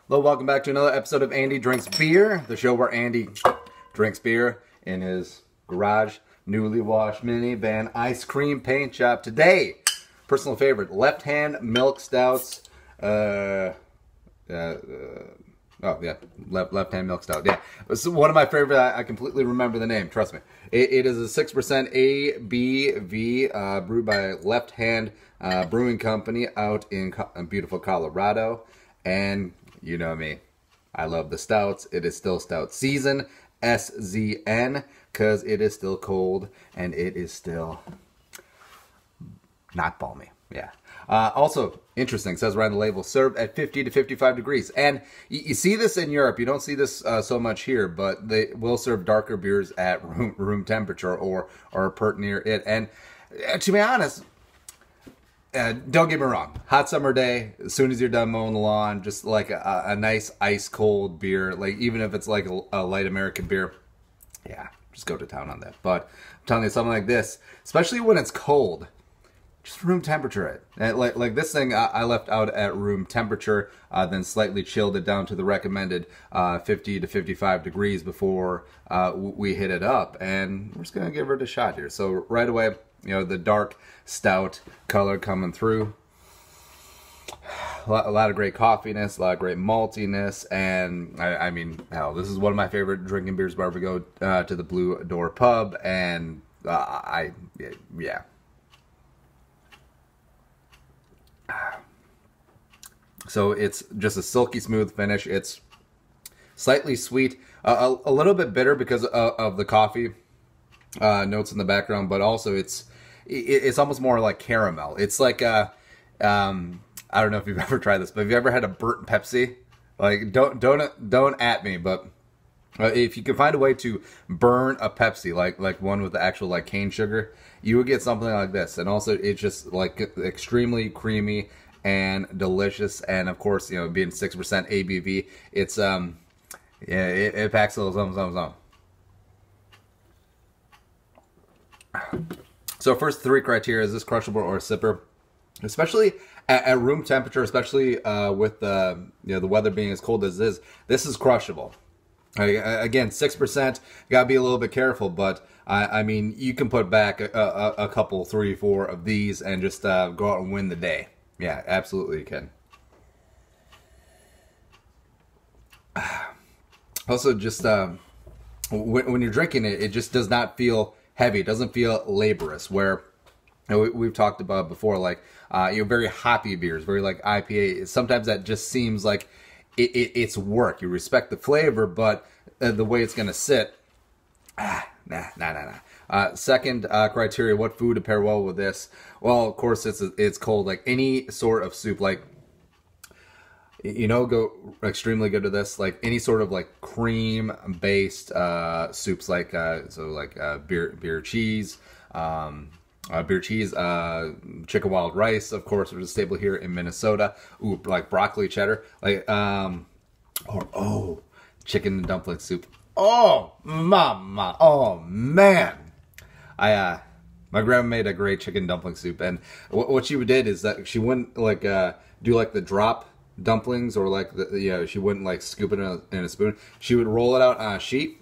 Hello, welcome back to another episode of Andy Drinks Beer, the show where Andy drinks beer in his garage, newly washed minivan ice cream paint job. Today, personal favorite, left-hand milk stouts. Left-hand milk stout. Yeah, it's one of my favorite. I completely remember the name. Trust me. It is a 6% ABV, brewed by Left Hand Brewing Company out in beautiful Colorado. And you know me, I love the stouts. It is still stout season, SZN, because it is still cold and it is still not balmy. Yeah. Also, interesting, says right on the label, served at 50 to 55 degrees. And you see this in Europe. You don't see this so much here, but they will serve darker beers at room temperature or pert near it. And to be honest, don't get me wrong, hot summer day, as soon as you're done mowing the lawn, just like a nice ice cold beer, like even if it's like a light American beer, yeah, just go to town on that. But I'm telling you, something like this, especially when it's cold, just room temperature it. And like this thing, I left out at room temperature, then slightly chilled it down to the recommended 50 to 55 degrees before we hit it up. And we're just going to give it a shot here. So right away, you know, the dark stout color coming through. A lot of great coffeeness, a lot of great maltiness, and I mean, hell, this is one of my favorite drinking beers whenever we go to the Blue Door Pub, and yeah. So it's just a silky smooth finish. It's slightly sweet, a little bit bitter because of the coffee notes in the background, but also it's almost more like caramel. It's like I don't know if you've ever tried this, but have you ever had a burnt Pepsi? Like, don't at me, but if you can find a way to burn a Pepsi, like one with the actual like cane sugar, you would get something like this. And also, it's just like extremely creamy and delicious. And of course, you know, being 6% ABV, it's yeah, it packs a little something. So first three criteria: is this crushable or a sipper? Especially at room temperature, especially with you know, the weather being as cold as it is, this is crushable. Again, 6%, gotta be a little bit careful, but I mean, you can put back a couple, 3, 4 of these and just go out and win the day. Yeah, absolutely you can. Also, just when you're drinking it, it just does not feel heavy. It doesn't feel laborious, where you know, we've talked about before, like you know, very hoppy beers, very like IPA. Sometimes that just seems like it's work. You respect the flavor, but the way it's gonna sit, nah. Second criteria: what food to pair well with this? Well, of course, it's cold. Like any sort of soup, like, you know, go extremely good to this. Like any sort of like cream based soups, like beer cheese. Chicken wild rice, of course, which is a staple here in Minnesota. Ooh, like broccoli cheddar, like chicken and dumpling soup. Oh, mama, oh man, my grandma made a great chicken dumpling soup, and what she did is that she wouldn't like do like the drop dumplings, or like she wouldn't like scoop it in a spoon. She would roll it out on a sheet.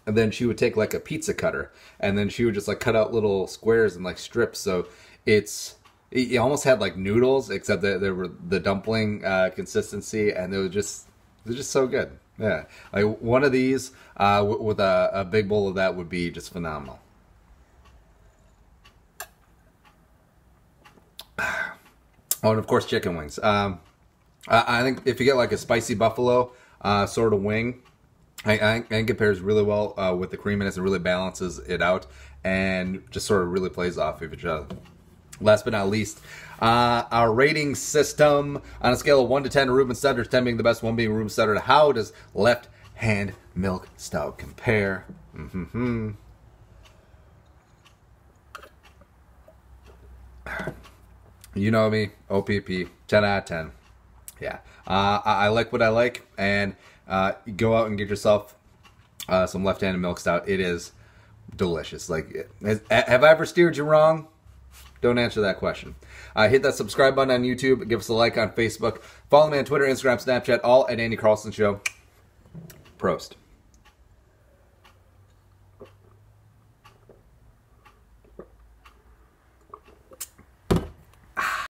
And then she would take like a pizza cutter, and then she would just like cut out little squares and like strips. So it almost had like noodles, except that there were the dumpling consistency, and they're just so good. Yeah, like one of these with a big bowl of that would be just phenomenal. Oh, and of course chicken wings. I think if you get like a spicy buffalo sort of wing, I think it pairs really well with the creaminess and really balances it out and just sort of really plays off of each other. Last but not least, our rating system on a scale of 1 to 10, Ruben Studdard, 10 being the best, 1 being Ruben Studdard. How does Left Hand Milk Stout compare? You know me, OPP, 10 out of 10. Yeah, I like what I like, and go out and get yourself some left-handed milk stout. It is delicious. Like, have I ever steered you wrong? Don't answer that question. Hit that subscribe button on YouTube. Give us a like on Facebook. Follow me on Twitter, Instagram, Snapchat, all at Andy Carlson Show. Prost.